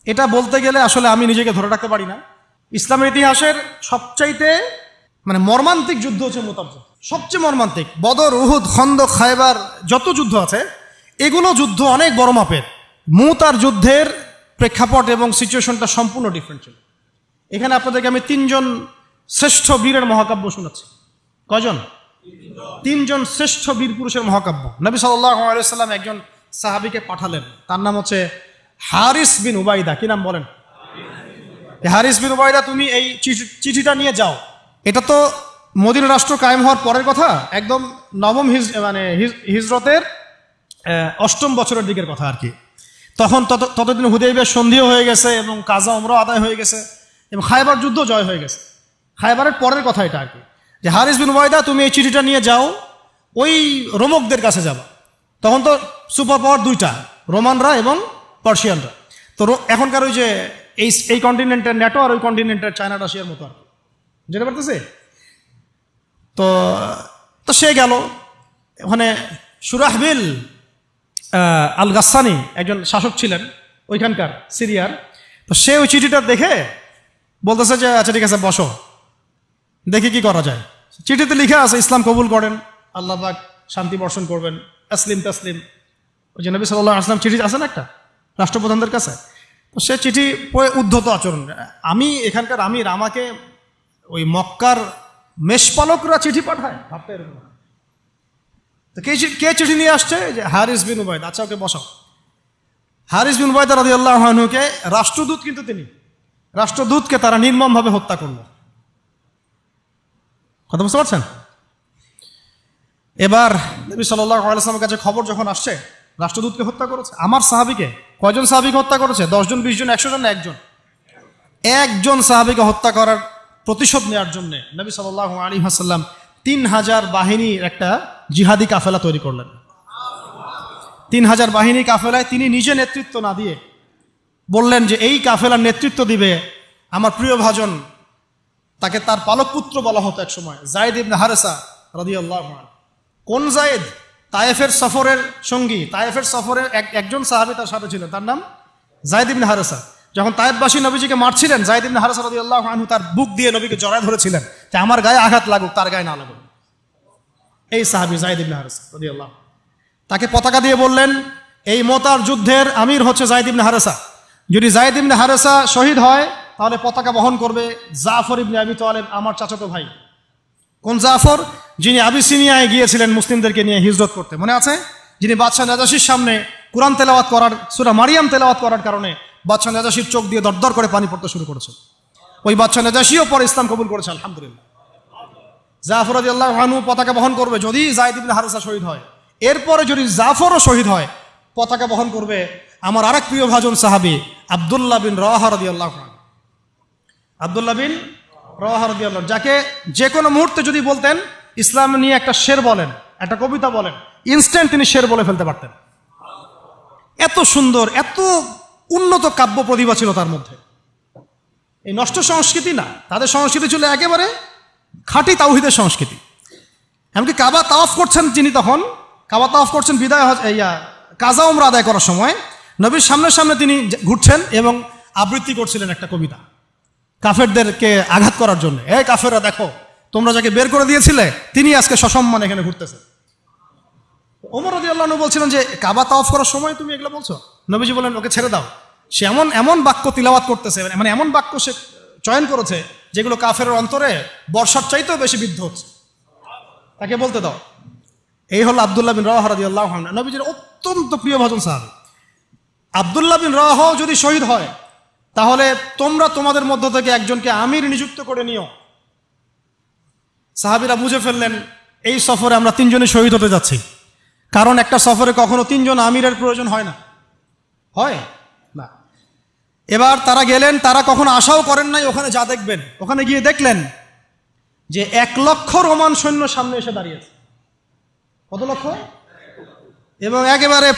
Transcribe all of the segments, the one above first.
এটা বলতে গেলে আসলে আমি নিজেকে ধরে রাখতে পারি না। ইসলামের ইতিহাসের সবচাইতে মর্মান্তিক যুদ্ধ হচ্ছে মুতার যুদ্ধ, সবচেয়ে মর্মান্তিক। বদর, উহুদ, খন্দক, খায়বার যত যুদ্ধ আছে এগুলো যুদ্ধ অনেক বড় মাপের। মুতার যুদ্ধের প্রেক্ষাপট এবং সিচুয়েশনটা সম্পূর্ণ ডিফারেন্ট ছিল। এখানে আপনাদেরকে আমি 3 জন শ্রেষ্ঠ বীরের মহাকাব্য শোনাচ্ছি। কয়জন? 3 জন শ্রেষ্ঠ বীর পুরুষের মহাকাব্য। নবী সাল্লাল্লাহু আলাইহি ওয়াসাল্লাম একজন সাহাবীকে পাঠালেন, তার নাম হচ্ছে হারিস বিন উবাইদা। কি নাম বলেন? হারিস বিন উবাইদা, তুমি এই চিঠিটা নিয়ে যাও। এটা তো মদিনা রাষ্ট্র কায়েম হওয়ার পরের কথা, একদম নবম হিজরতের 8ম বছরের দিকের কথা আর কি। তখন ততদিন হুদাইবিয়ার সন্ধিও হয়ে গেছে এবং কাজা উমরা আদায় হয়ে গেছে এবং খায়বার যুদ্ধ জয় হয়ে গেছে। খায়বারের পরের কথা এটা আর কি, যে হারিস বিন উবাইদা তুমি এই চিঠিটা নিয়ে যাও, ওই রোমকদের কাছে যাবা। তখন তো সুপার পাওয়ার 2টা, রোমানরা এবং পার্সিয়ানরা। তো এখনকার ওই যে এই কন্টিনেন্টের ন্যাটো আর ওই কন্টিনেন্টের চায়না রাশিয়ার মতো আর কি, যেতে পারতেছে। তো সে গেল ওখানে। সুরাহবিল আল গাসানি একজন শাসক ছিলেন ওইখানকার সিরিয়ার। তো সে ওই চিঠিটা দেখে বলতেছে যে আচ্ছা ঠিক আছে, বসো, দেখি কি করা যায়। চিঠিতে লিখে আছে ইসলাম কবুল করেন, আল্লাহ পাক শান্তি বর্ষণ করবেন, আসলিম তাসলিম। ওই যে নবী সাল্লাল্লাহু আলাইহি ওয়াসাল্লাম চিঠি আছে না একটা রাষ্ট্রপ্রধানদের কাছে, তো সে চিঠি পড়ে উদ্ধত আচরণ। আমি এখানকার আমির, আমাকে ওই মক্কার মেষপালকরা চিঠি পাঠায়, ভাবতে এরকম। তো কে চিঠি নিয়ে আসছে? যে হারিস বিন উবাইদা। আচ্ছা ওকে বসাও। হারিস বিন উবাইদা রাদিয়াল্লাহু আনহুকে, রাষ্ট্রদূত কিন্তু তিনি, রাষ্ট্রদূতকে তারা নির্মমভাবে হত্যা করল। কথা বুঝতে পারছেন? এবার নবী সাল্লাল্লাহু আলাইহি ওয়াসাল্লামের কাছে খবর যখন আসছে রাষ্ট্রদূতকে হত্যা করেছে। আমার সাহাবীকে, কয়জন সাহাবীকে হত্যা করেছে? 10 জন, 20 জন, 100 জন না একজন সাহাবীকে হত্যা করার প্রতিশোধ নেওয়ার জন্য নবী সাল্লাল্লাহু আলাইহি ওয়াসাল্লাম 3000 বাহিনীর একটা জিহাদি কাফেলা তৈরি করলেন। 3000 বাহিনী কাফেলায় তিনি নিজে নেতৃত্ব না দিয়ে বললেন যে এই কাফেলার নেতৃত্ব দিবে আমার প্রিয় ভাজন, তাকে তার পালক পুত্র বলা হতো এক সময়, যায়েদ ইবনে হারেসা রাদিয়াল্লাহু আনহু। কোন যায়েদ? তায়েফের সফরের সঙ্গী, তায়েফের সফরে একজন সাহাবী তার সাথে ছিল, তার নাম যায়েদ ইবনে হারেসা। যখন তায়েফবাসী নবীজিকে মারছিলেন, যায়েদ ইবনে হারেসা রাদিয়াল্লাহু আনহু তার বুক দিয়ে নবীকে জড়ায় ধরেছিলেন যে আমার গায়ে আঘাত লাগুক, তার গায়ে না লাগুক। এই সাহাবী যায়েদ ইবনে হারেসা রাদিয়াল্লাহু, তাকে পতাকা দিয়ে বললেন এই মোতার যুদ্ধের আমির হচ্ছে যায়েদ ইবনে হারেসা। যদি যায়েদ ইবনে হারেসা শহীদ হয় তাহলে পতাকা বহন করবে জাফর ইবনে আবি তালেব, আমার চাচাতো ভাই। কোন জাফর? যিনি আবিসিনিয়ায় গিয়েছিলেন মুসলিমদেরকে নিয়ে হিজরত করতে, মনে আছে? যিনি বাদশাহ নাজাশির সামনে কুরআন তেলাওয়াত করার, সূরা মারিয়াম তেলাওয়াত করার কারণে বাদশাহ নাজাশির চোখ দিয়ে দরদর করে পানি পড়তে শুরু করেছে। ওই বাদশাহ নাজাশিও পরে ইসলাম কবুল করেছে, আলহামদুলিল্লাহ। জাফর রাদিয়াল্লাহু আনহু পতাকা বহন করবে যদি যায়েদ ইবনে হারেসা শহীদ হয়। এরপরে যদি জাফরও শহীদ হয়, পতাকা বহন করবে আমার আরেক প্রিয় ভাজন সাহাবী আব্দুল্লাহ বিন রাওয়াহা রাদিয়াল্লাহু আনহু। আব্দুল্লাহ বিন রাওয়াহা রাদিয়াল্লাহু, যাকে যে কোনো মুহূর্তে যদি বলতেন ইসলাম নিয়ে একটা শের বলেন, একটা কবিতা বলেন, ইনস্ট্যান্ট তিনি শের বলে ফেলতে পারতেন। এত সুন্দর, এত উন্নত কাব্য প্রতিভা ছিল তার মধ্যে। এই নষ্ট সংস্কৃতি না, তাদের সংস্কৃতি ছিল একেবারে খাঁটি তাওহীদের সংস্কৃতি। এমনকি কাবা তাওয়াফ করছেন যিনি, তখন কাবা তাওয়াফ করছেন বিদায় কাজা উমরা আদায় করার সময় নবীর সামনে সামনে তিনি ঘুরছেন এবং আবৃত্তি করছিলেন একটা কবিতা কাফেরদেরকে আঘাত করার জন্য। এই কাফেররা দেখো, তোমরা যাকে বের করে দিয়েছিলে তিনি আজকে সসম্মানে এখানে ঘুরতেছে। ওমর রাদিয়াল্লাহু আনহু বলছিলেন যে কাবা তাওয়াফ করার সময় তুমি এগুলো বলছো? নবীজি বলেন ওকে ছেড়ে দাও, সে এমন বাক্য তিলাওয়াত করতেছে, এমন বাক্য সে চয়ন করেছে যেগুলো কাফেরের অন্তরে বর্ষার চাইতেও বেশি বিদ্ধ হচ্ছে, তাকে বলতে দাও। এই হলো আব্দুল্লাহ বিন রাওয়াহা রাদিয়াল্লাহু আনহু, নবীজির অত্যন্ত প্রিয় ভাজন সাহাবী। আব্দুল্লাহ বিন রাওয়াহা যদি শহীদ হয় তাহলে তোমরা তোমাদের মধ্য থেকে একজনকে আমির নিযুক্ত করে নিও। সাহাবীরা বুঝে ফেললেন এই সফরে আমরা 3 জনই শহীদ হতে যাচ্ছি, কারণ একটা সফরে কখনো 3 জন আমিরের প্রয়োজন হয় না, হয় না। এবার তারা গেলেন, তারা কখনো আশাও করেন নাই ওখানে যা দেখবেন। ওখানে গিয়ে দেখলেন যে 1 লক্ষ রোমান সৈন্য সামনে এসে দাঁড়িয়েছে। কত লক্ষ? এবং একেবারে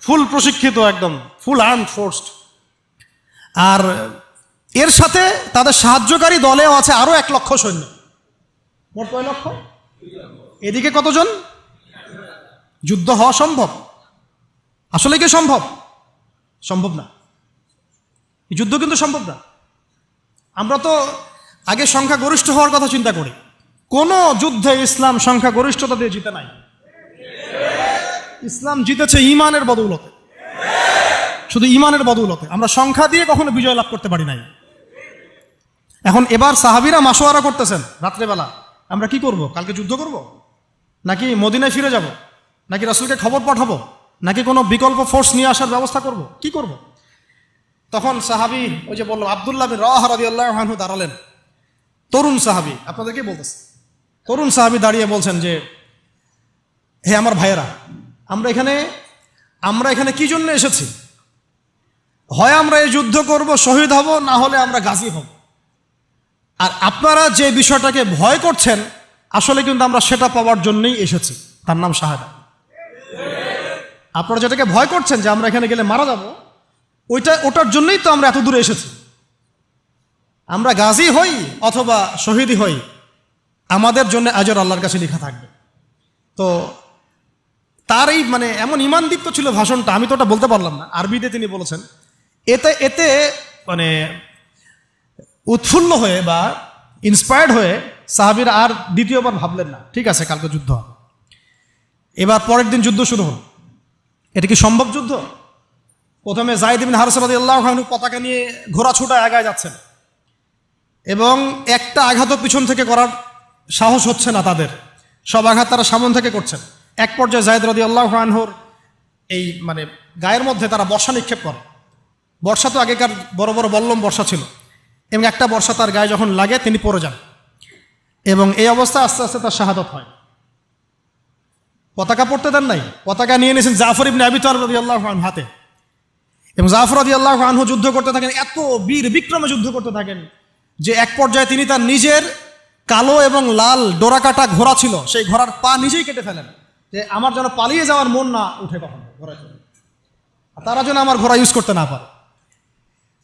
ফুল প্রশিক্ষিত, একদম ফুল আর্মড ফোর্সড। আর এর সাথে তাদের সাহায্যকারী দলেও আছে আরো 1 লক্ষ সৈন্য। মোট কয় লক্ষ? এদিকে কতজন? যুদ্ধ হওয়া সম্ভব? আসলে কি সম্ভব? সম্ভব না। এই যুদ্ধ কিন্তু সম্ভব না। আমরা তো আগে সংখ্যাগরিষ্ঠ হওয়ার কথা চিন্তা করি। কোনো যুদ্ধে ইসলাম সংখ্যাগরিষ্ঠতা দিয়ে জিতে নাই। ইসলাম জিতেছে ইমানের বদৌলতে, শুধু ইমানের বদৌলতে। আমরা সংখ্যা দিয়ে কখনো বিজয় লাভ করতে পারি নাই। এখন এবার সাহাবীরা মাশওয়ারা করতেছেন রাত্রেবেলা, আমরা কি করব? কালকে যুদ্ধ করব, নাকি মদিনায় ফিরে যাব, নাকি রাসূলকে খবর পাঠাবো, নাকি কোনো বিকল্প ফোর্স নিয়ে আসার ব্যবস্থা করব, কি করব? তখন সাহাবী, ওই যে বললাম আব্দুল্লাহ বিন রাওয়াহা রাদিয়াল্লাহু আনহু দাঁড়ালেন। তরুণ সাহাবী, আপনাদেরকে বলতেছে, তরুণ সাহাবী দাঁড়িয়ে বলছেন যে, হে আমার ভাইয়েরা, আমরা এখানে কি জন্য এসেছি? হয় আমরা এই যুদ্ধ করব, শহীদ হব, না হলে আমরা গাজী হব। আর আপনারা যে বিষয়টাকে ভয় করছেন, আসলে কিন্তু আমরা সেটা পাওয়ার জন্যই এসেছি, তার নাম শাহাদাত। আপনারা যেটাকে ভয় করছেন যে আমরা এখানে গেলে মারা যাব, ওটার জন্যই তো আমরা এত দূরে এসেছি। আমরা গাজী হই অথবা শহীদই হই, আমাদের জন্য আজর আল্লাহর কাছে লেখা থাকবে। তো তার এই মানে এমন ঈমানদীপ্ত ছিল ভাষণটা, আমি তো ওটা বলতে পারলাম না, আরবিতে তিনি বলেছেন। এতে মানে উৎফুল্ল হয়ে বা ইন্সপায়ার্ড হয়ে সাহাবীরা আর দ্বিতীয়বার ভাবলেন না, ঠিক আছে কালকে যুদ্ধ হবে। এবার পরের দিন যুদ্ধ শুরু হল। এটা কি সম্ভব যুদ্ধ? প্রথমে যায়েদ ইবনে হারেসা রাদিয়াল্লাহু আনহু পতাকা নিয়ে ঘোড়া ছুটা আগায় যাচ্ছেন, এবং একটা আঘাতও পিছন থেকে করার সাহস হচ্ছে না তাদের, সব আঘাত তারা সামন থেকে করছেন। এক পর্যায়ে যায়েদ রাদিয়াল্লাহু আনহুর এই মানে গায়ের মধ্যে তারা বর্ষা নিক্ষেপ করে। বর্ষা তো আগেকার বড় বড় বল্লম বর্ষা ছিল, এবং একটা বর্ষা তার গায়ে যখন লাগে তিনি পড়ে যান, এবং এই অবস্থায় আস্তে আস্তে তার শাহাদাত হয়। পতাকা পড়তে দেন নাই, পতাকা নিয়ে নিয়েছেন জাফর ইবনে আবি তালিব রাদিয়াল্লাহু আনহু হাতে, এবং জাফর রাদিয়াল্লাহু আনহু যুদ্ধ করতে থাকেন, এত বীর বিক্রমে যুদ্ধ করতে থাকেন যে এক পর্যায়ে তিনি তার নিজের কালো এবং লাল ডোরাকাটা ঘোড়া ছিল, সেই ঘোড়ার পা নিজেই কেটে ফেলেন, যে আমার যেন পালিয়ে যাওয়ার মন না উঠে কখনো ঘোড়া চলে, তারা যেন আমার ঘোড়া ইউজ করতে না পারে।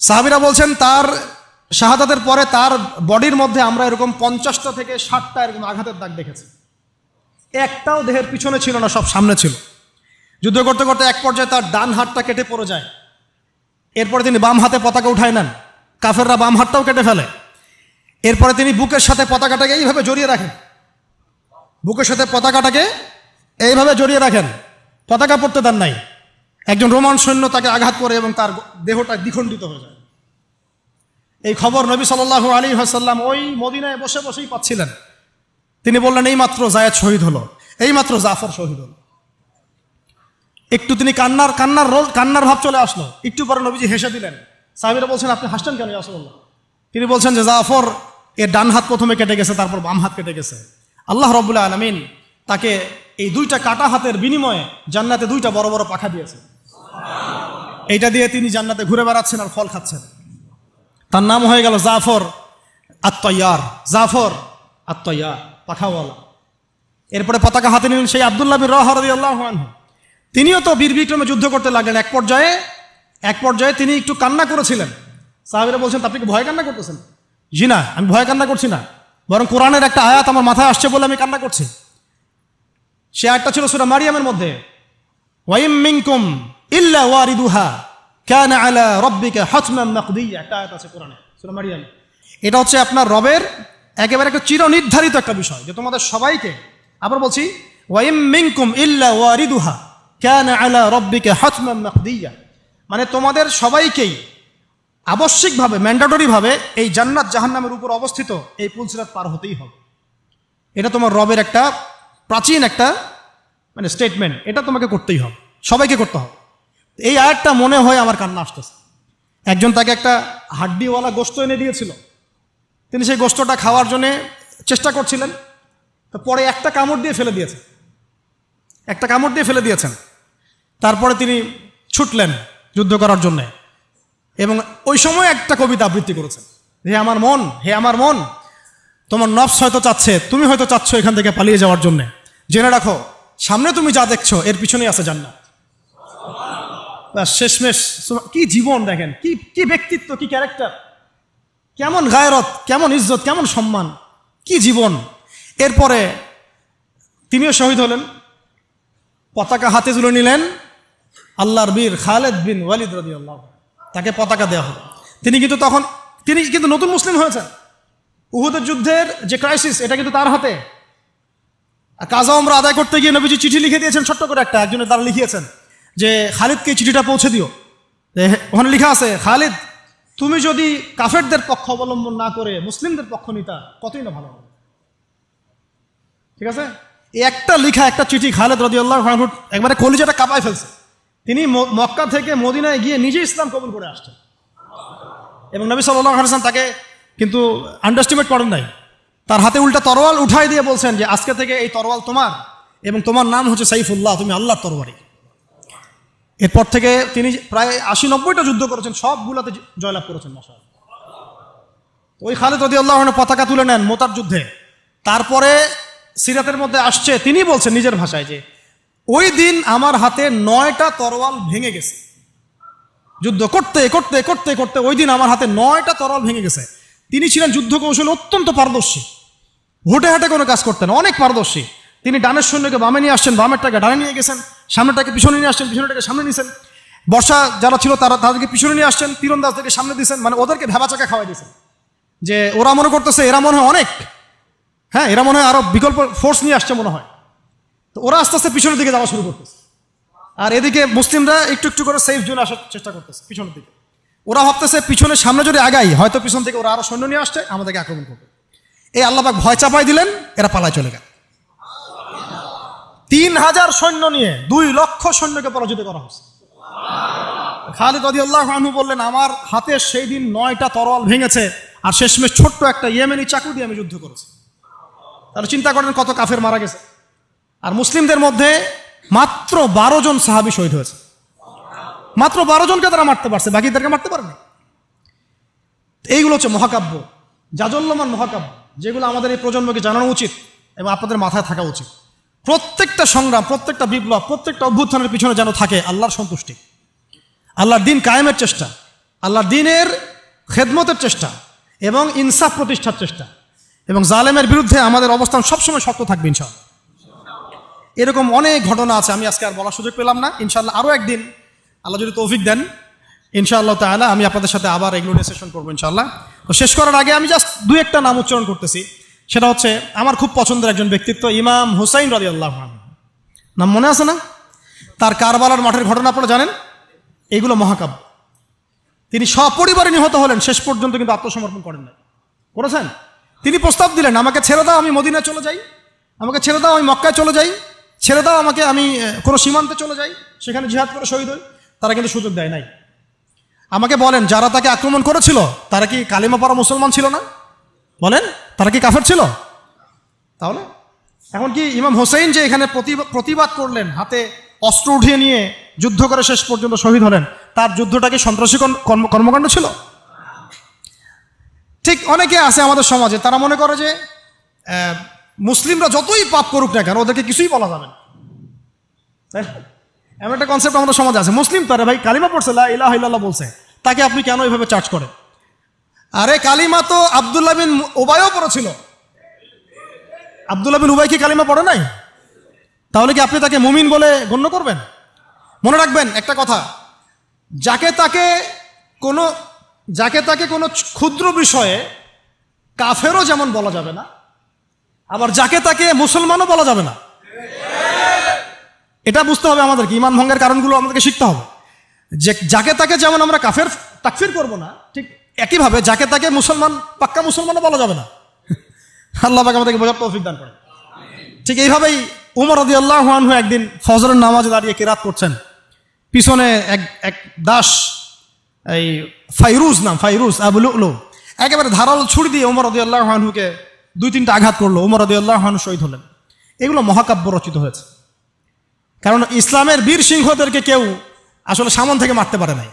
সাহাবীরা বলছেন তার শাহাদাতের পরে তার বডির মধ্যে আমরা এরকম 50টা থেকে 60টা এরকম আঘাতের দাগ দেখেছি। একটাও দেহের পিছনে ছিল না, সব সামনে ছিল। যুদ্ধ করতে করতে এক পর্যায়ে তার ডান হাতটা কেটে পড়ে যায়। এরপরে তিনি বাম হাতে পতাকা উঠায় নেন, কাফেররা বাম হাতটাও কেটে ফেলে। এরপরে তিনি বুকের সাথে পতাকাটাকে এইভাবে জড়িয়ে রাখেন, বুকের সাথে পতাকাটাকে এইভাবে জড়িয়ে রাখেন, পতাকা পড়তে দেন নাই। একজন রোমান সৈন্য তাকে আঘাত করে এবং তার দেহটা দ্বিখণ্ডিত হয়ে যায়। এই খবর নবী সাল্লাল্লাহু আলাইহি ওয়াসাল্লাম ওই মদিনায় বসে বসেই পাচ্ছিলেন। তিনি বললেন, এইমাত্র যায়েদ শহীদ হলো, এইমাত্র জাফর শহীদ হলো। একটু তিনি কান্নার ভাব চলে আসলো। একটু পরে নবীজি হেসে দিলেন। সাহাবীরা বলছেন, আপনি হাসছেন কেন ইয়া রাসূলুল্লাহ? তিনি বলছেন যে জাফর এর ডান হাত প্রথমে কেটে গেছে, তারপর বাম হাত কেটে গেছে। আল্লাহ রাব্বুল আলামিন তাকে এই দুইটা কাটা হাতের বিনিময়ে জান্নাতে দুইটা বড় বড় পাখা দিয়েছে। এইটা দিয়ে তিনি জান্নাতে ঘুরে বেড়াচ্ছেন আর ফল খাচ্ছেন। তার নাম হয়ে গেল জাফর আত-তাইয়ার, জাফর আত-তাইয়ার, পাখাওয়ালা। এরপরে পতাকা হাতে নিলেন সেই আব্দুল্লাহ বিন রাওয়াহা রাদিয়াল্লাহু আনহু। তিনিও তো বীর বিক্রমে যুদ্ধ করতে লাগলেন। এক পর্যায়ে তিনি একটু কান্না করেছিলেন। সাহাবীরা বলছেন, আপনি কি ভয় কান্না করতেছেন? জি না, আমি ভয় কান্না করছি না, বরং কোরআনের একটা আয়াত আমার মাথায় আসছে বলে আমি কান্না করছি। সে আয়াতটা ছিল সূরা মারিয়ামের মধ্যে, ওয়াইম মিনকুম ইল্লা ওয়ারিদুহা কানা আলা রাব্বিকা হাতমান মাকদিয়া, একটা আয়াত আছে কোরআনে সূরা মারিয়াম। এটা হচ্ছে আপনার রবের একেবারে একটা চিরনির্ধারিত একটা বিষয়, যে তোমাদের সবাইকে, আবার বলছি, ওয়াইম মিনকুম ইল্লা ওয়ারিদুহা কানা আলা রাব্বিকা হাতমান মাকদিয়া, মানে তোমাদের সবাইকেই আবশ্যিকভাবে, ম্যান্ডেটরিভাবে এই জান্নাত জাহান্নামের উপর অবস্থিত এই পুলসিরাত পার হতেই হবে। এটা তোমার রবের একটা প্রাচীন একটা মানে স্টেটমেন্ট, এটা তোমাকে করতেই হবে, সবাইকে করতে হবে। এই আয়াতটা মনে হয় আমার কান্না আসতেছে। একজন তাকে একটা হাড্ডিওয়ালা গোশত এনে দিয়েছিল, তিনি সেই গোশতটা খাওয়ার জন্য চেষ্টা করছিলেন, তো পরে একটা কামড় দিয়ে ফেলে দিয়েছেন। তারপরে তিনি ছুটলেন যুদ্ধ করার জন্যে, এবং ওই সময় একটা কবিতা আবৃত্তি করেছেন, হে আমার মন, তোমার নফস হয়তো চাচ্ছে, তুমি হয়তো চাচ্ছ এখান থেকে পালিয়ে যাওয়ার জন্যে, জেনে রাখো সামনে তুমি যা দেখছো এর পিছনেই আছে জান্নাত। শেষমেশ কি জীবন দেখেন, কি ব্যক্তিত্ব, কি ক্যারেক্টার, কেমন গায়রত, কেমন ইজ্জত, কেমন সম্মান, কি জীবন। এরপরে তিনিও শহীদ হলেন, পতাকা হাতে তুলে নিলেন আল্লাহর বীর খালেদ বিন ওয়ালিদ রাদিয়াল্লাহু, তাকে পতাকা দেওয়া হলো। তিনি কিন্তু নতুন মুসলিম হয়েছেন। উহুদের যুদ্ধের যে ক্রাইসিস, এটা কিন্তু তার হাতে। কাজা ওমরা আদায় করতে গিয়ে নবীজি চিঠি লিখে দিয়েছেন, ছোট্ট করে একজনের দ্বারা লিখিয়েছেন যে খালিদকে চিঠিটা পৌঁছে দিও। ওখানে লেখা আছে, খালিদ তুমি যদি কাফেরদের পক্ষ অবলম্বন না করে মুসলিমদের পক্ষ নিতা কতই না ভালো হবে। ঠিক আছে, এই একটা লেখা, একটা চিঠি খালিদ রাদিয়াল্লাহু আনহু একবারে কলিজাটা কাঁপায় ফেলছে। তিনি মক্কা থেকে মদিনায় গিয়ে নিজে ইসলাম কবুল করে আসছেন, এবং নবী সাল্লাল্লাহু আলাইহি ওয়াসাল্লাম তাকে কিন্তু আন্ডারস্টিমেট করেন নাই। তার হাতে উল্টা তরোয়াল উঠাই দিয়ে বলছেন যে আজকে থেকে এই তরোয়াল তোমার, এবং তোমার নাম হচ্ছে সাইফুল্লাহ, তুমি আল্লাহর তরবারি। এরপর থেকে তিনি প্রায় 80-90টা যুদ্ধ করেছেন, সবগুলোতে জয়লাভ করেছেন। মাশাআল্লাহ। ওই খালিদ রাদিয়াল্লাহু আনহু পতাকা তুলে নেন মোতার যুদ্ধে। তারপরে সিরাতের মধ্যে আসছে, তিনি বলছেন নিজের ভাষায় যে ওই দিন আমার হাতে 9টা তরোয়াল ভেঙে গেছে। যুদ্ধ করতে করতে করতে করতে ওই দিন আমার হাতে 9টা তরোয়াল ভেঙে গেছে। তিনি ছিলেন যুদ্ধ কৌশলে অত্যন্ত পারদর্শী, হুটে হাটে কোনো কাজ করতেন, অনেক পারদর্শী। তিনি ডানের সৈন্যকে বামে নিয়ে আসছেন, বামেরটাকে ডানে নিয়ে গেছেন, সামনেটাকে পিছনে নিয়ে আসছেন, পিছনেটাকে সামনে নিয়েছেন। বর্ষা যারা ছিল তাদেরকে পিছনে নিয়ে আসছেন, তীরন্দাজদেরকে সামনে দিয়েছেন, মানে ওদেরকে ভেবাচাকা খাওয়াই দিয়েছেন যে ওরা মনে করতেছে এরা মনে হয় অনেক, হ্যাঁ এরা মনে হয় আরো বিকল্প ফোর্স নিয়ে আসছে মনে হয়। তো ওরা আস্তে আস্তে পিছনের দিকে যাওয়া শুরু করতেছে, আর এদিকে মুসলিমরা একটু একটু করে সেফ জোনে আসার চেষ্টা করতেছে পিছনের দিকে। ওরা ভাবতেছে পিছনের সামনে যদি আগাই হয়তো পিছন থেকে ওরা আরো সৈন্য নিয়ে আসছে, আমাদেরকে আক্রমণ করবে। এই আল্লাহ পাক ভয় চাপাই দিলেন, এরা পালায় চলে গেল। 3000 সৈন্য নিয়ে 2 লক্ষ সৈন্যকে পরাজিত করা হয়েছে। খালিদ রাদিয়াল্লাহু আনহু বললেন আমার হাতে সেই দিন 9টা তরোয়াল ভেঙেছে, আর শেষমেশ ছোট্ট একটা ইয়েমেনি চাকু দিয়ে আমি যুদ্ধ করেছি। তাহলে চিন্তা করেন কত কাফের মারা গেছে। আর মুসলিমদের মধ্যে মাত্র 12 জন সাহাবী শহীদ হয়েছে। মাত্র 12 জনকে তারা মারতে পারছে, বাকিদেরকে মারতে পারেনি। এইগুলো হচ্ছে মহাকাব্য, জাজল্যমান মহাকাব্য, যেগুলো আমাদের এই প্রজন্মকে জানানো উচিত এবং আপনাদের মাথায় থাকা উচিত। প্রত্যেকটা সংগ্রাম, প্রত্যেকটা বিপ্লব, প্রত্যেকটা অভ্যুত্থানের পিছনে যেন থাকে আল্লাহর সন্তুষ্টি, আল্লাহর দিন কায়েমের চেষ্টা, আল্লাহর দিনের খেদমতের চেষ্টা এবং ইনসাফ প্রতিষ্ঠার চেষ্টা, এবং জালেমের বিরুদ্ধে আমাদের অবস্থান সবসময় শক্ত থাকবে ইনশাআল্লাহ। এরকম অনেক ঘটনা আছে, আমি আজকে আর বলার সুযোগ পেলাম না। ইনশাআল্লাহ আরও একদিন আল্লাহ যদি তৌফিক দেন ইনশাআল্লাহ তাআলা আমি আপনাদের সাথে আবার এগুলো নিয়ে সেশন করবো ইনশাআল্লাহ। তো শেষ করার আগে আমি জাস্ট 2-1টা নাম উচ্চারণ করতেছি। সেটা হচ্ছে আমার খুব পছন্দের একজন ব্যক্তিত্ব, ইমাম হুসাইন রাদিয়াল্লাহু আনহু। নাম মনে আছে না? তার কারবালার মাঠের ঘটনা আপনারা জানেন। এইগুলো মহাকাব্য। তিনি সপরিবারে নিহত হলেন, শেষ পর্যন্ত কিন্তু আত্মসমর্পণ করেন না, করেছেন। তিনি প্রস্তাব দিলেন আমাকে ছেড়ে দাও, আমি মদিনায় চলে যাই, আমাকে ছেড়ে দাও, আমি মক্কায় চলে যাই, ছেড়ে দাও আমাকে, আমি কোনো সীমান্তে চলে যাই, সেখানে জিহাদ করে শহীদ হই। তারা কিন্তু সুযোগ দেয় নাই। আমাকে বলেন যারা তাকে আক্রমণ করেছিল তারা কি কালিমা পড়া মুসলমান ছিল না? বলেন তারা কি কাফের ছিল? তাহলে এখন কি ইমাম হোসেইন যে এখানে প্রতিবাদ করলেন, হাতে অস্ত্র উঠিয়ে নিয়ে যুদ্ধ করে শেষ পর্যন্ত শহীদ হলেন, তার যুদ্ধটা কি সন্ত্রাসী কর্মকাণ্ড ছিল? ঠিক অনেকে আছে আমাদের সমাজে, তারা মনে করে যে মুসলিমরা যতই পাপ করুক না কেন ওদেরকে কিছুই বলা যাবে না। এমন একটা কনসেপ্ট আমাদের সমাজে আছে, মুসলিম তো, আরে ভাই কালিমা পড়ছে, লা ইলাহা ইল্লাল্লাহ বলছে, তাকে আপনি কেন এইভাবে চার্জ করেন? আরে কালিমা তো আব্দুল্লাহ বিন উবাইও পড়েছিল। আব্দুল্লাহ বিন উবাই কি কালিমা পড়ে নাই? তাহলে কি আপনি তাকে মুমিন বলে গণ্য করবেন? মনে রাখবেন একটা কথা, যাকে তাকে কোনো ক্ষুদ্র বিষয়ে কাফেরও যেমন বলা যাবে না, আবার যাকে তাকে মুসলমানও বলা যাবে না। এটা বুঝতে হবে আমাদেরকে, ঈমান ভঙ্গের কারণগুলো আমাদেরকে শিখতে হবে। যে যাকে তাকে যেমন আমরা কাফের তাকফির করব না, ঠিক একইভাবে যাকে তাকে মুসলমান, পাক্কা মুসলমানও বলা যাবে না। আল্লাহ পাক আমাদেরকে বোঝার তৌফিক দান করেন। ঠিক এইভাবেই উমর রাদিয়াল্লাহু আনহু একদিন ফজরের নামাজে দাঁড়িয়ে কিরাত করছেন, পিছনে এক দাস, এই ফাইরুজ আবু লুলু, একেবারে ধারালো ছুরি দিয়ে উমর রাদিয়াল্লাহু আনহুকে 2-3টা আঘাত করলো। উমর রাদিয়াল্লাহু আনহু শহীদ হলেন। এগুলো মহাকাব্য রচিত হয়েছে, কারণ ইসলামের বীর সিংহদেরকে কেউ আসলে সামন থেকে মারতে পারে নাই।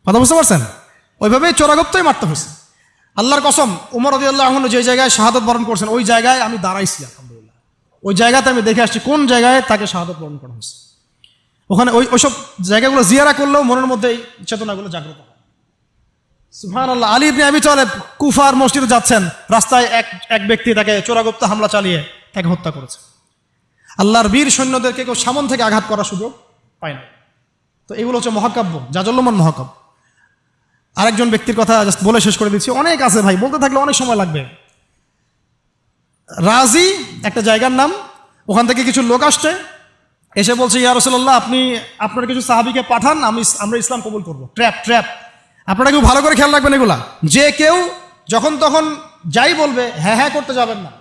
কথা বুঝতে পারছেন? ওইভাবেই চোরাগুপ্তই মারতে হয়েছে। আল্লাহর কসম, উমর রাদিয়াল্লাহু আনহু যে জায়গায় শাহাদত বরণ করছেন ওই জায়গায় আমি দাঁড়াইছি, আলহামদুলিল্লাহ। ওই জায়গাতে আমি দেখে আসছি কোন জায়গায় তাকে শাহাদত বরণ করা হয়েছে। ওখানে ওইসব জায়গাগুলো জিয়ারা করলেও মনের মধ্যে এই চেতনাগুলো জাগ্রত হয়। সুবহানাল্লাহ। আলী ইবনে আবি তালেব কুফার মসজিদে যাচ্ছেন, রাস্তায় এক ব্যক্তি তাকে চোরাগুপ্ত হামলা চালিয়ে তাকে হত্যা করেছে। আল্লাহর বীর সৈন্যদেরকে কেউ সামন থেকে আঘাত করার সুযোগ পায় না। তো এগুলো হচ্ছে মহাকাব্য, জাজল্যমান মহাকাব্য। আরেকজন ব্যক্তির কথা জাস্ট বলে শেষ করে দিচ্ছি, অনেক আছে ভাই, বলতে থাকলে অনেক সময় লাগবে। রাজি একটা জায়গার নাম, ওখান থেকে কিছু লোক আসছে, এসে বলছে ইয়া রাসূলুল্লাহ আপনি আপনার কিছু সাহাবীকে পাঠান, আমরা ইসলাম কবুল করবো। ট্র্যাপ। আপনারা কেউ ভালো করে খেয়াল রাখবেন এগুলা, যে কেউ যখন তখন যাই বলবে হ্যাঁ হ্যাঁ করতে যাবেন না।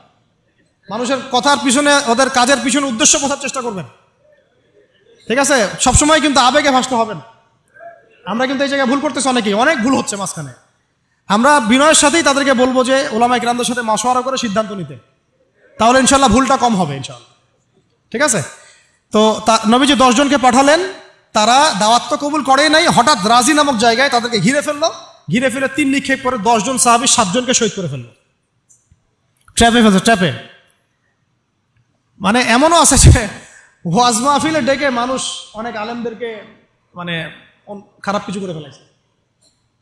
মানুষের কথার পিছনে, ওদের কাজের পিছনে উদ্দেশ্য বোঝার চেষ্টা করবেন, ঠিক আছে? সবসময় কিন্তু আবেগে ভাসতে হবে না। আমরা কিন্তু এই জায়গায় ভুল করতেছি, অনেক ভুল হচ্ছে মাঝখানে। আমরা বিনয়ের সাথেই তাদেরকে বলবো যে ওলামায়ে কেরামদের সাথে মাশওয়ারা করে সিদ্ধান্ত নিতে, তাহলে ইনশাল্লাহ ভুলটা কম হবে ইনশাল্লাহ, ঠিক আছে? তো নবীজি 10 জনকে পাঠালেন, তারা দাওয়াত তো কবুল করেই নাই, হঠাৎ রাজি নামক জায়গায় তাদেরকে ঘিরে ফেলে 3 নিক্ষেপ করে 10 জন সাহাবী 7 জনকে শহীদ করে ফেললো। ট্র্যাপে। মানে এমনও আছে যে ওয়াজ মাহফিলে ডেকে মানুষ অনেক আলেমদেরকে মানে খারাপ কিছু করে ফেলেছে,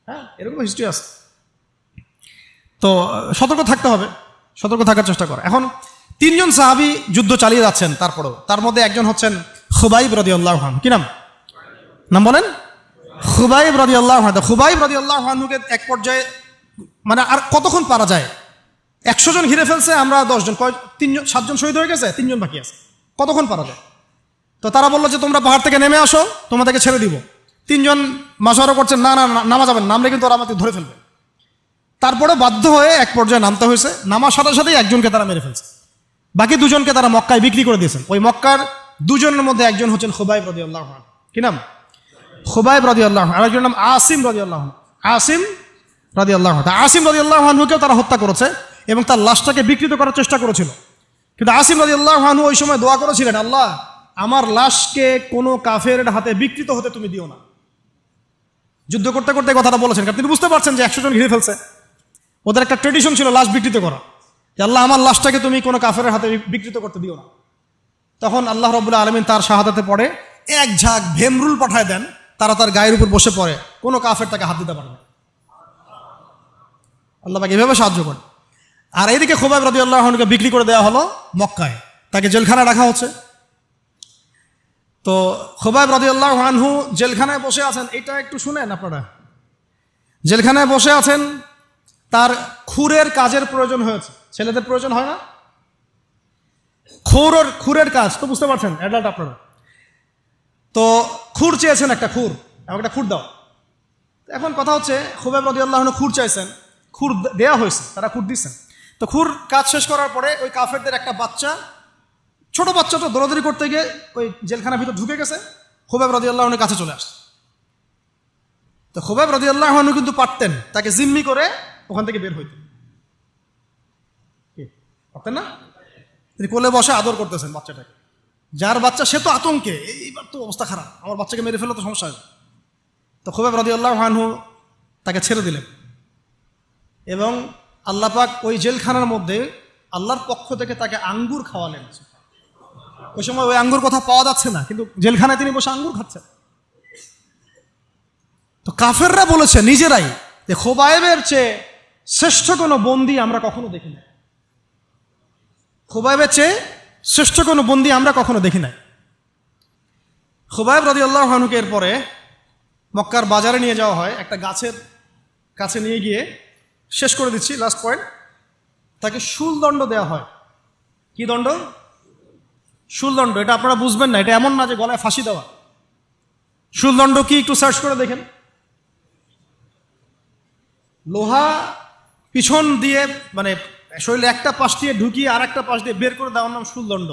হ্যাঁ, এরকম হিস্ট্রি আছে। তো সতর্ক থাকতে হবে, সতর্ক থাকার চেষ্টা করে। এখন 3 জন সাহাবী যুদ্ধ চালিয়ে যাচ্ছেন, তারপরেও তার মধ্যে একজন হচ্ছেন খুবাইব রাদিয়াল্লাহু আনহু। কি নাম বলেন? খুবাইব রাদিয়াল্লাহু আনহু। খুবাইব রাদিয়াল্লাহু আনহুকে এক পর্যায়ে মানে আর কতক্ষণ পারা যায়, 100 জন ঘিরে ফেলছে, আমরা 10 জন, 7 জন শহীদ হয়ে গেছে, 3 জন বাকি আছে, কতক্ষণ পারা যায়? তো তারা বললো যে তোমরা পাহাড় থেকে নেমে আসো, তোমাদেরকে ছেড়ে দিব। 3 জন মাশওয়ারা করছেন, না নামা যাবেন, নামলে কিন্তু ওরা আমাকে ধরে ফেলবে। তারপরে বাধ্য হয়ে এক পর্যায়ে নামতে হয়েছে, নামার সাথে সাথেই একজনকে তারা মেরে ফেলছে, বাকি 2 জনকে তারা মক্কায় বিক্রি করে দিয়েছেন। ওই মক্কার 2 জনের মধ্যে একজন হচ্ছেন খুবাইব রাদিয়াল্লাহু আনহু। কি নাম? খুবাইব রাদিয়াল্লাহু আনহু। আরেকজন নাম আসিম রাদিয়াল্লাহু আনহু। আসিম রাদিয়াল্লাহু আনহুকেও তারা হত্যা করেছে এবং তার লাশটাকে বিকৃত করার চেষ্টা করেছিল। কিন্তু আসিম রাদিয়াল্লাহু আনহু ওই সময় দোয়া করেছিলেন, আল্লাহ আমার লাশকে কোনো কাফেরের হাতে বিকৃত হতে তুমি দিও না। যুদ্ধ করতে করতে কথাটা বলেছেন, কারণ তিনি বুঝতে পারছেন যে 100 জন ঘিরে ফেলছে। ওদের একটা ট্রেডিশন ছিল লাশ বিকৃত করা, যে আল্লাহ আমার লাশটাকে তুমি কোনো কাফেরের হাতে বিকৃত করতে দিও না। তখন আল্লাহ রাব্বুল আলামিন তার শাহাদাতে পড়ে এক ঝাঁক ভেমরুল পাঠায় দেন, তারা তার গায়ের উপর বসে পড়ে, কোনো কাফের তাকে হাত দিতে পারে না। আল্লাহ পাক এভাবে সাহায্য করেন। আর এইদিকে খুবাইব রাদিয়াল্লাহু আনহুকে বিক্রি করে দেওয়া হলো মক্কায়, তাকে জেলখানায় রাখা হচ্ছে। তো খুবাইব রাদিয়াল্লাহু আনহু জেলখানায় বসে আছেন, এটা একটু শুনেন আপনারা। জেলখানায় বসে আছেন, তার খুরের কাজের প্রয়োজন হয়েছে। ছেলেদের প্রয়োজন হয় না? খুরের কাজ তো বুঝতে পারছেন, অ্যাডাল্ট আপনারা। তো খুর চেয়েছেন, একটা খুর, আমাকে একটা খুর দাও। এখন কথা হচ্ছে খুবাইব রাদিয়াল্লাহু আনহু খুর চাইছেন, খুর দেয়া হয়েছে, তারা খুর দিচ্ছেন। তো খুর কাজ শেষ করার পরে ওই কাফেরদের একটা বাচ্চা, ছোট বাচ্চাটা দৌড়াদৌড়ি করতে গিয়ে ওই জেলখানার ভিতর ঢুকে গেছে, খুবাইব রাদিয়াল্লাহু আনহুর কাছে চলে আসছে। তো খুবাইব রাদিয়াল্লাহু আনহু কিন্তু পারতেন তাকে জিম্মি করে ওখান থেকে বের হইতেন, পারতেন না? তিনি কোলে বসে আদর করতেছেন বাচ্চাটাকে, যার বাচ্চা সে তো আতঙ্কে, এইবার তো অবস্থা খারাপ, আমার বাচ্চাকে মেরে ফেলে তো সমস্যা হবে। তো খুবাইব রাদিয়াল্লাহু আনহু তাকে ছেড়ে দিলেন এবং আল্লাহ পাক ওই জেলখানার মধ্যে আল্লাহর পক্ষ থেকে তাকে আঙ্গুর খাওয়ালেন। ওই সময় ওই আঙ্গুর কথা পাওয়া যাচ্ছে না, কিন্তু জেলখানায় তিনি বসে আঙ্গুর খাচ্ছেন। তো কাফেররা বলেছে নিজেরাই যে খুবাইবের চেয়ে শ্রেষ্ঠ কোনো বন্দী আমরা কখনো দেখি না, খুবাইবের চেয়ে শ্রেষ্ঠ কোনো বন্দী আমরা কখনো দেখি নাই। খুবাইব রাদিয়াল্লাহু আনহুকে এরপরে মক্কার বাজারে নিয়ে যাওয়া হয়, একটা গাছের কাছে নিয়ে গিয়ে, শেষ করে দিচ্ছি লাস্ট পয়েন্ট, তাকে শুলদণ্ড দেওয়া হয়। কি দণ্ড? শুলদণ্ড। এটা আপনারা বুঝবেন না, এটা এমন না যে গলায় ফাঁসি দেওয়া। শুলদণ্ড কি একটু সার্চ করে দেখেন। লোহা পিছন দিয়ে মানে শরীরে একটা পাশ দিয়ে ঢুকিয়ে আর একটা পাশ দিয়ে বের করে দেওয়ার নাম শুলদণ্ড।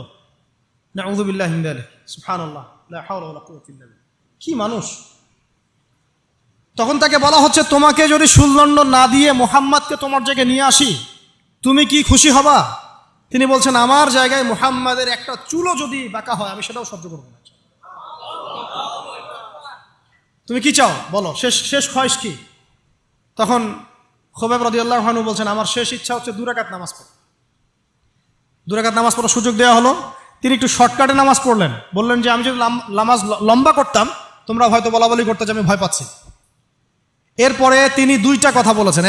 নাউযু বিল্লাহি মিন যালিক, সুবহানাল্লাহ, লা হাওলা ওয়ালা কুওয়াতা ইল্লা বিল্লাহ। কি মানুষ! তখন তাকে বলা হচ্ছে, তোমাকে যদি শুলদণ্ড না দিয়ে মুহাম্মাদকে তোমার জায়গায় নিয়ে আসি, তুমি কি খুশি হবা? তিনি বলছেন, আমার জায়গায় মুহাম্মাদের একটা চুলও যদি বাঁকা হয় আমি সেটাও সহ্য করবো না। তুমি কি চাও বলো, শেষ খয়েশ কি? তখন খুবাইব রাদিয়াল্লাহু আনহু বলছেন, আমার শেষ ইচ্ছা হচ্ছে 2 রাকাত নামাজ পড়া। 2 রাকাত নামাজ পড়ার সুযোগ দেওয়া হলো, তিনি একটু শর্টকাটে নামাজ পড়লেন। বললেন যে আমি যদি নামাজ লম্বা করতাম তোমরা হয়তো বলাবলি করতে যে আমি ভয় পাচ্ছি। এরপরে তিনি 2টা কথা বলেছেন।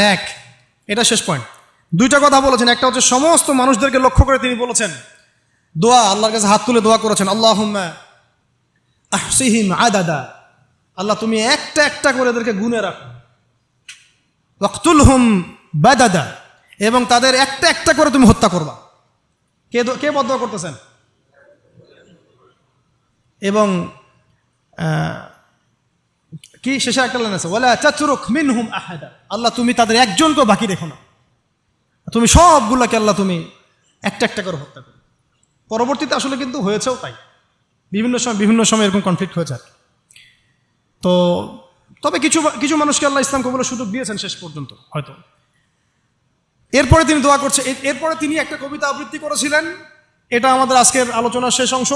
এটা শেষ পয়েন্ট। 2টা কথা বলেছেন। একটা হচ্ছে সমস্ত মানুষদেরকে লক্ষ্য করে তিনি বলেছেন দোয়া, আল্লাহর কাছে হাত তুলে দোয়া করেছেন, আল্লাহুম্মা আহসিহিম আদাদা, আল্লাহ তুমি একটা একটা করে এদেরকে গুনে রাখো। ওয়াকতুলহুম বাদাদা, এবং তাদের একটা একটা করে তুমি হত্যা করবা। কে বদদোয়া করতেছেন? এবং কি শেষে একটা লাইন আছে, ওয়ালা তাতরুক মিনহুম আহাদা, আল্লাহ তুমি তাদের একজনকেও বাকি রেখো না, তুমি সবগুলোকে আল্লাহ তুমি একটা একটা করে হত্যা করো। পরবর্তীতে আসলে কিন্তু হয়েছেও তাই, বিভিন্ন সময় এরকম কনফ্লিক্ট হয়েছে আর কি। তো তবে কিছু মানুষকে আল্লাহ ইসলাম কবুলের সুযোগ দিয়েছেন শেষ পর্যন্ত হয়তো। এরপরে তিনি দোয়া করছে, এরপরে তিনি একটা কবিতা আবৃত্তি করেছিলেন, এটা আমাদের আজকের আলোচনার শেষ অংশ।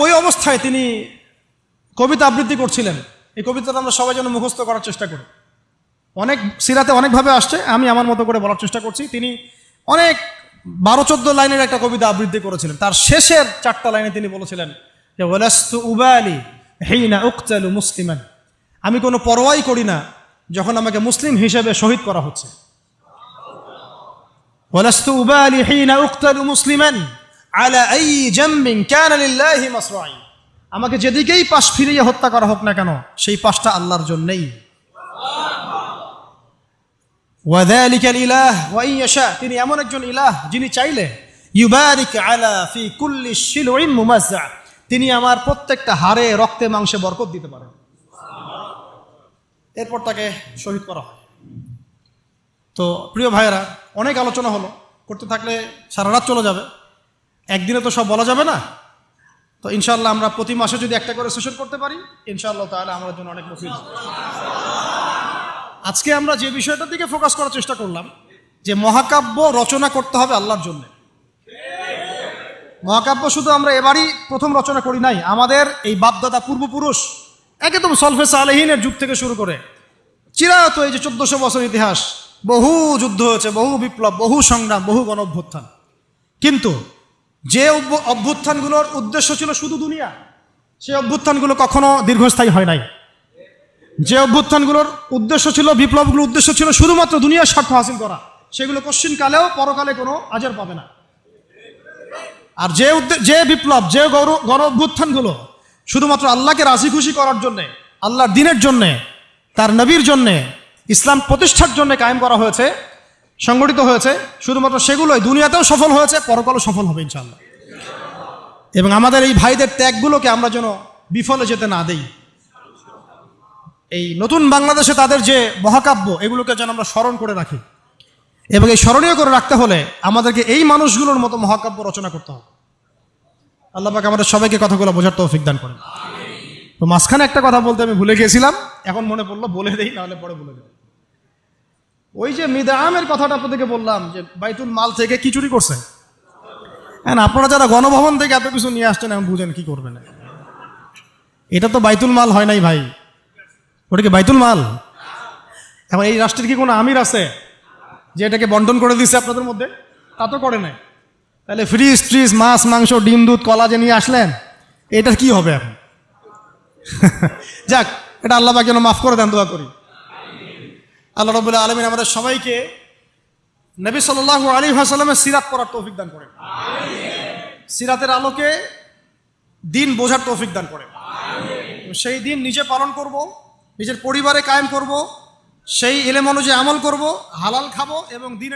ওই অবস্থায় তিনি কবিতা আবৃত্তি করছিলেন। এই কবিতাটা আমরা সবাই যেন মুখস্থ করার চেষ্টা করি। অনেক সিরাতে অনেকভাবে আসছে, আমি আমার মতো করে বলার চেষ্টা করছি। তিনি অনেক 12-14 লাইনের একটা কবিতা আবৃত্তি করেছিলেন। তার শেষের 4টা লাইনে তিনি বলেছিলেন যে ওয়ালাস্তু উবালি হিনা উকতালু মুসলিমান, আমি কোনো পরোয়াই করি না যখন আমাকে মুসলিম হিসেবে শহীদ করা হচ্ছে। ওয়ালাস্তু উবালি হিনা উকতালু মুসলিমান আলা আই জামবিন কানা লিল্লাহি মাসরাই, আমাকে যেদিকেই পাশ ফিরিয়ে হত্যা করা হোক না কেন সেই পাশটা আল্লাহর জন্যই। ওয়াযালিকাল ইলাহ ওয়া ইন ইয়াশা, তিনি এমন একজন ইলাহ যিনি চাইলে ইউবারিক আলা ফি কুল্লি শিলউইন মুমাজ্জা, তিনি আমার প্রত্যেকটা হাড়ে রক্তে মাংসে বরকত দিতে পারেন। এরপর তাকে শহীদ করা হয়। তো প্রিয় ভাইয়েরা, অনেক আলোচনা হলো, করতে থাকলে সারা রাত চলে যাবে, একদিনে তো সব বলা যাবে না। তো ইনশাআল্লাহ আমরা প্রতি মাসে যদি একটা করে সেশন করতে পারি, ইনশাআল্লাহ তাআলা আমাদের জন্য অনেক মুফিদ। আজকে আমরা যে বিষয়টার দিকে ফোকাস করার চেষ্টা করলাম যে মহাকাব্য রচনা করতে হবে আল্লাহর জন্য। মহাকাব্য শুধু আমরা এবারই প্রথম রচনা করি নাই, আমাদের এই বাপদাদা পূর্বপুরুষ একদম সলফে সালেহিনের যুগ থেকে শুরু করে চিরায়ত এই যে 1400 বছর ইতিহাস, বহু যুদ্ধ হয়েছে, বহু বিপ্লব, বহু সংগ্রাম, বহু গণ অভ্যুত্থান। কিন্তু যে অভ্যুত্থানগুলোর উদ্দেশ্য ছিল শুধু দুনিয়া, সেই অভ্যুত্থানগুলো কখনো দীর্ঘস্থায়ী হয় নাই। যে অভ্যুত্থানগুলোর উদ্দেশ্য ছিল, বিপ্লবগুলোর উদ্দেশ্য ছিল শুধুমাত্র দুনিয়ার স্বার্থ হাসিল করা, সেগুলো কশ্চিনকালেও পরকালে কোনো আজর পাবে না। আর যে বিপ্লব, যে গণ অভ্যুত্থানগুলো শুধুমাত্র আল্লাহকে রাজি খুশি করার জন্যে, আল্লাহর দ্বীনের জন্যে, তার নবীর জন্যে, ইসলাম প্রতিষ্ঠার জন্য কায়েম করা হয়েছে, সংগঠিত হয়েছে, শুধুমাত্র সেগুলোই দুনিয়াতেও সফল হয়েছে, পরকালও সফল হবে ইনশাআল্লাহ। এবং আমাদের এই ভাইদের ত্যাগগুলোকে আমরা যেন বিফলে যেতে না দেই। এই নতুন বাংলাদেশে তাদের যে মহাকাব্য, এগুলোকে যেন আমরা স্মরণ করে রাখি। এবং এই স্মরণীয় করে রাখতে হলে আমাদেরকে এই মানুষগুলোর মতো মহাকাব্য রচনা করতে হবে। আল্লাহ পাক আমাদের সবাইকে কথাগুলো বোঝার তৌফিক দান করেন। তো মাঝখানে একটা কথা বলতে আমি ভুলে গিয়েছিলাম, এখন মনে পড়লো, বলে দেই, নাহলে পরে ভুলে যাবো। ওই যে মিদআমের কথাটা আপনাদেরকে বললাম যে বাইতুল মাল থেকে কি চুরি করছে। হ্যাঁ, আপনারা যারা গণভবন থেকে এত কিছু নিয়ে আসছেন, এখন বুঝেন কি করবেন। এটা তো বাইতুল মাল হয় নাই ভাই, ওটা কি বাইতুল মাল? এখন এই রাষ্ট্রের কি কোনো আমির আছে যে এটাকে বন্টন করে দিচ্ছে আপনাদের মধ্যে? তা তো করে নাই। তাহলে ফ্রিজ ট্রিজ, মাছ মাংস, ডিম দুধ কলা যে নিয়ে আসলেন, এটার কি হবে এখন? যাক, এটা আল্লাহ পাক যেন মাফ করে দেন, দোয়া করি। আল্লাহ রাব্বুল আলামিন আমাদের সবাইকে নবী সাল্লাল্লাহু আলাইহি ওয়াসাল্লামের সিরাত পড়ার তৌফিক দান করেন, সিরাতের আলোকে দিন বোঝার তৌফিক দান করেন। সেই দিন নিজে পালন করব, নিজের পরিবারে কায়েম করব, সেই ইলম অনুযায়ী আমল করব, হালাল খাবো এবং দিনের